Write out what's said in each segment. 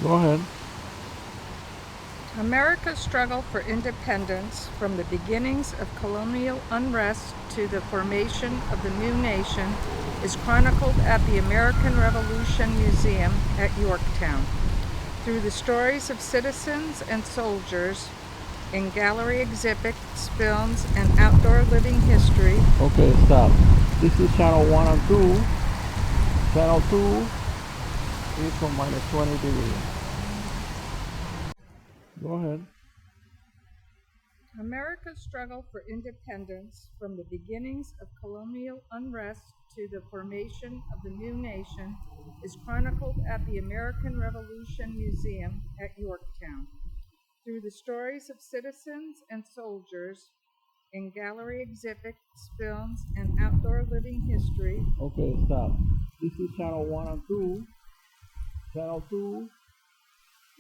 Go ahead. America's struggle for independence, from the beginnings of colonial unrest to the formation of the new nation, is chronicled at the American Revolution Museum at Yorktown. Through the stories of citizens and soldiers in gallery exhibits, films, and outdoor living history. Okay, stop. This is channel 1 and 2. Channel 2 is from minus 20 degrees. Go ahead. America's struggle for independence, from the beginnings of colonial unrest to the formation of the new nation, is chronicled at the American Revolution Museum at Yorktown. Through the stories of citizens and soldiers in gallery exhibits, films, and outdoor living history. Okay, stop. This is channel 1 and 2. Channel 2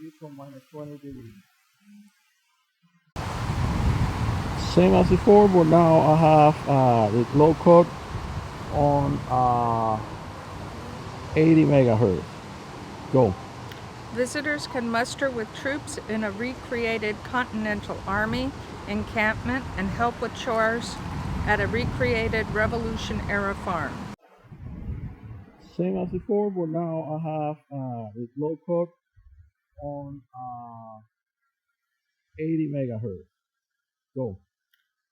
is from minus 20 degrees. Same as before, but now I have the low cut on 80 megahertz. Go. Visitors can muster with troops in a recreated Continental Army encampment and help with chores at a recreated Revolution-era farm. Same as before, but now I have the low cut on 80 megahertz. Go.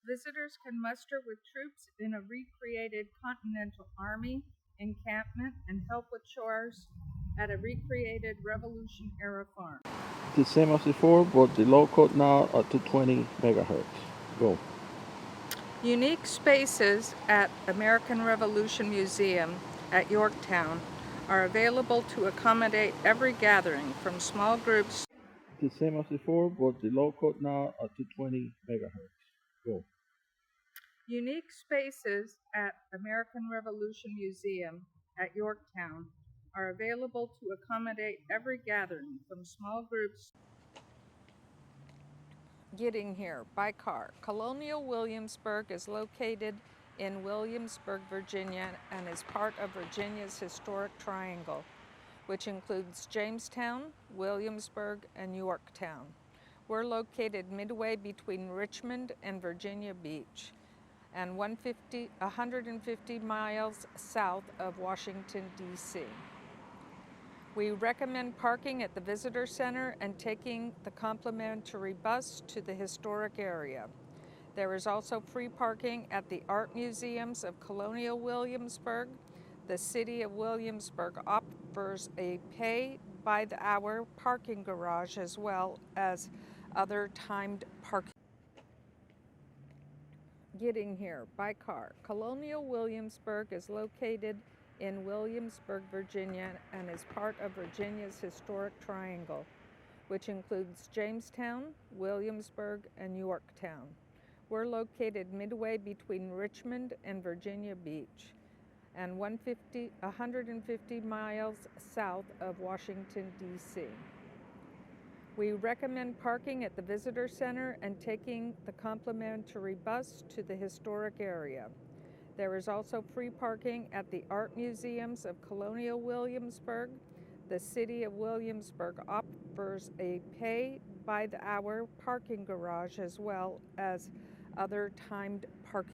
Visitors can muster with troops in a recreated Continental Army encampment and help with chores at a recreated Revolution-era farm. The same as before, but the low cut now up to 20 megahertz. Go. Unique spaces at American Revolution Museum at Yorktown are available to accommodate every gathering, from small groups. The same as before, but the low cut now up to 20 megahertz. Go. Unique spaces at American Revolution Museum at Yorktown are available to accommodate every gathering, from small groups. Getting here by car. Colonial Williamsburg is located in Williamsburg, Virginia, and is part of Virginia's historic triangle, which includes Jamestown, Williamsburg, and Yorktown. We're located midway between Richmond and Virginia Beach, and 150 miles south of Washington, D.C. We recommend parking at the Visitor Center and taking the complimentary bus to the historic area. There is also free parking at the art museums of Colonial Williamsburg. The City of Williamsburg offers a pay-by-the-hour parking garage as well as other timed parking. Getting here by car. Colonial Williamsburg is located in Williamsburg, Virginia, and is part of Virginia's historic triangle, which includes Jamestown, Williamsburg, and Yorktown. We're located midway between Richmond and Virginia Beach, and 150 miles south of Washington, D.C. We recommend parking at the Visitor Center and taking the complimentary bus to the historic area. There is also free parking at the art museums of Colonial Williamsburg. The City of Williamsburg offers a pay-by-the-hour parking garage as well as other timed parking.